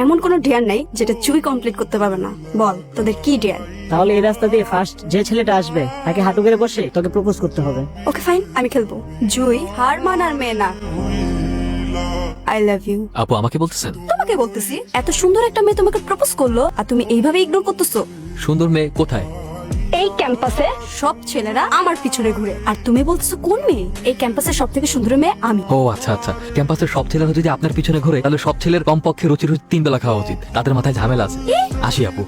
এমন কোনো ডেয়ার নাই যেটা চুই কমপ্লিট করতে পারবে না। বল তোদের কি ডেয়ার? তাহলে এই রাস্তা দিয়ে ফার্স্ট যে ছেলেটা আসবে তাকে হাঁটু গেড়ে বসে তোকে প্রপোজ করতে হবে। ওকে ফাইন, আমি খেলবো। জুই হার মানার মেয়ে না। I love you. আপু আমাকে বলতেছেন? তোমাকে বলতেছি, এত সুন্দর একটা মেয়ে তোমাকে প্রপোজ করলো আর তুমি এইভাবে ইগনোর করতেছো। সুন্দর মেয়ে কোথায়? এই ক্যাম্পাসে সব ছেলেরা আমার পিছনে ঘুরে আর তুমি বলতেছো কোন মেয়ে? এই ক্যাম্পাসের সব থেকে সুন্দর মেয়ে আমি। ও আচ্ছা আচ্ছা, ক্যাম্পাসের সব ছেলেরা যদি আপনার পিছনে ঘুরে তাহলে সব ছেলের কমপক্ষে রুচি 3 বেলা খাওয়া উচিত। তাদের মাথায় ঝামেলা আছে। আসি আপু।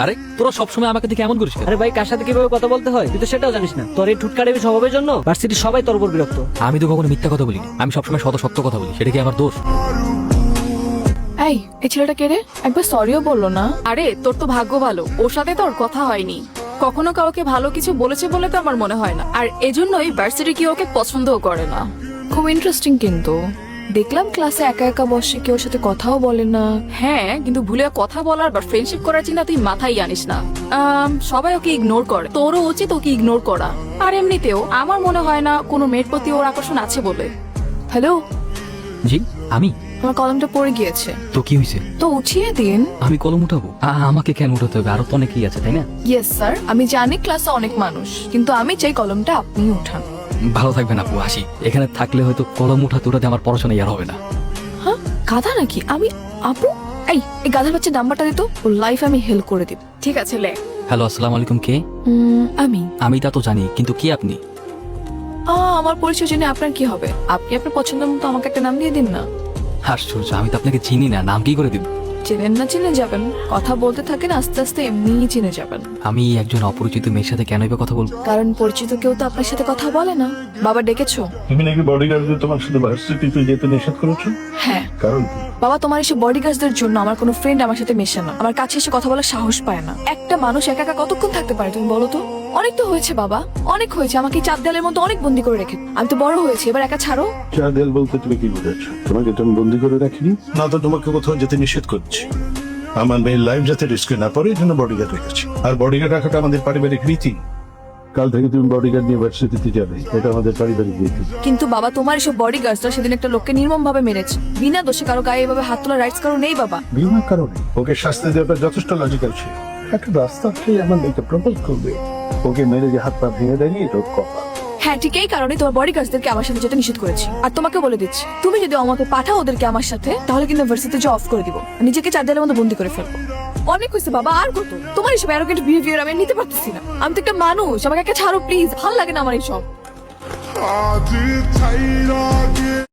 আরে তোরা সবসময় আমাকে দেখে এমন করিস কেন? আরে ভাই, কার সাথে কিভাবে কথা বলতে হয় তুই তো সেটাও জানিস না। তোর এই ঠুটকারেমি স্বভাবের জন্য ভার্সিটির সবাই তোর উপর বিরক্ত। আমি তো কখনো মিথ্যা কথা বলিনি, আমি সবসময় সত্য কথা বলি। সেটা কি আমার দোষ? এই ছেলেটা কে রে? একবার সরিও বললো না। আরে তোর তো ভাগ্য ভালো, ওর সাথে তোর কথা হয়নি। কখনো কাউকে ভালো কিছু বলেছে বলে তো আমার মনে হয় না, আর এজন্যই ভার্সিটি কি ওকে পছন্দও করে না। খুব ইন্টারেস্টিং কিন্তু। দেখলাম ক্লাসে একা একা বসে, কেউ সাথে কথাও বলে না। হ্যাঁ, কিন্তু ভুলে কথা বলার বা ফ্রেন্ডশিপ করার চিন্তা তুই মাথায় আনিস না। সবাই ওকে ইগনোর করে, তোরও উচিত ওকে ইগনোর করা। আর এমনিতেও আমার মনে হয় না কোনো মেয়ের প্রতি ওর আকর্ষণ আছে বলে। হ্যালো, জি আমি। আমার কলমটা পড়ে গিয়েছে, তো কি হয়েছে? তো উঠিয়ে দিন। আমি কলম উঠাবো? আমাকে কেন উঠাতে হবে? আরো তো অনেকেই আছে, তাই না? ইয়েস স্যার, আমি জানি ক্লাসে অনেক মানুষ, কিন্তু আমি চাই কলমটা আপনি উঠান। ভালো থাকবেন আপু, আসি। এখানে থাকলে হয়তো কলম উঠাতে আমার পড়াশোনা আর হবে না। হ্যাঁ, গাধা নাকি আমি? আপু, এই গাধার বাচ্চা নাম্বারটা দিত, ওর লাইফ আমি হেল্প করে দিব। ঠিক আছে, লে। হ্যালো, আসসালামু আলাইকুম। কে? আমি তা তো জানি, কিন্তু কে আপনি? আমার পরিচয় জেনে আপনার কি হবে? আপনি আপনার পছন্দ মতো আমাকে একটা নাম দিয়ে দিন না। আশ্চর্য, আমি তো আপনাকে চিনি না, নাম কি করে দিব? চেনেন না চিনে যাবেন, কথা বলতে থাকেন, আস্তে আস্তে এমনিই চিনে যাবেন। আমি একজন অপরিচিত মেয়ের সাথে কেনই বা কথা বলবো? কারণ পরিচিত কেউ তো আপনার সাথে কথা বলে না। বাবা ডেকেছো? তুমি নাকি বডিগার্ডদের তোমার সাথে ভার্সিটিতে যেতে নিষেধ করেছো? হ্যাঁ। কারণ কি? বাবা, তোমার এসে বডিগার্ডদের জন্য আমার কোনো ফ্রেন্ড আমার সাথে মেশে না, আমার কাছে এসে কথা বলার সাহস পায় না। একটা মানুষ একা একা কতক্ষণ থাকতে পারে তুমি বলো তো? অনেক তো হয়েছে বাবা, অনেক হয়েছে। আমাকে চাপ দেয়ালের মতো অনেক বন্দি করে রেখে আমি তো বড় হয়েছি, এবার একা ছাড়ো। চাঁদেল বলতে তুমি কি বুঝাচ্ছো? তোমাকে তো আমি বন্দি করে রাখিনি, না তো তোমাকে কোথাও যেতে নিষেধ করছি। আমার মেয়ের লাইফ যাতে রিস্কে না পড়ে এই জন্য বডিগার্ড রেখেছি। আর বডিগার্ড রাখাটা আমাদের পারিবারিক রীতি। কাল থেকে তুমি বডিগার্ড নিয়ে ভার্সিটিতে যাবে, এটা আমাদের পারিবারিক রীতি। কিন্তু বাবা, তোমার এসব বডিগার্ডরা সেদিন একটা লোককে নির্মম ভাবে মেরেছে, বিনা দোষে কারো গায়ে এভাবে হাত তোলা রাইটস কারো নেই বাবা। বিনা কারণে ওকে শাস্তি দেওয়াটা যথেষ্ট লজিক্যাল ছিল। একটা রাস্তা খেয়ে আমার মেয়েকে প্রপোজ করবে, ওকে মেরে যে হাত পা ভেঙে দেয়নি, এটা ওর কপাল। হ্যাঁ, ঠিক এই কারণে তোমার বডিগার্ডদেরকে আমার সাথে যেতে নিষেধ করেছি। আর তোমাকে বলে দিচ্ছি, তুমি যদি আমাকে পাঠাও ওদেরকে আমার সাথে, তাহলে কিন্তু ভার্সিটিতে জব অফ করে দিব, নিজেকে চার দেয়ালের মধ্যে বন্দি করে ফেলবো। অনেক হয়েছে বাবা, আর কত? তোমার এসব অ্যারোগেন্ট বিহেভিয়ার আমি নিতে পারতেছি না। আমি তো একটা মানুষ, আমাকে একটা ছাড়ো প্লিজ, ভালো লাগে না আমার এইসব।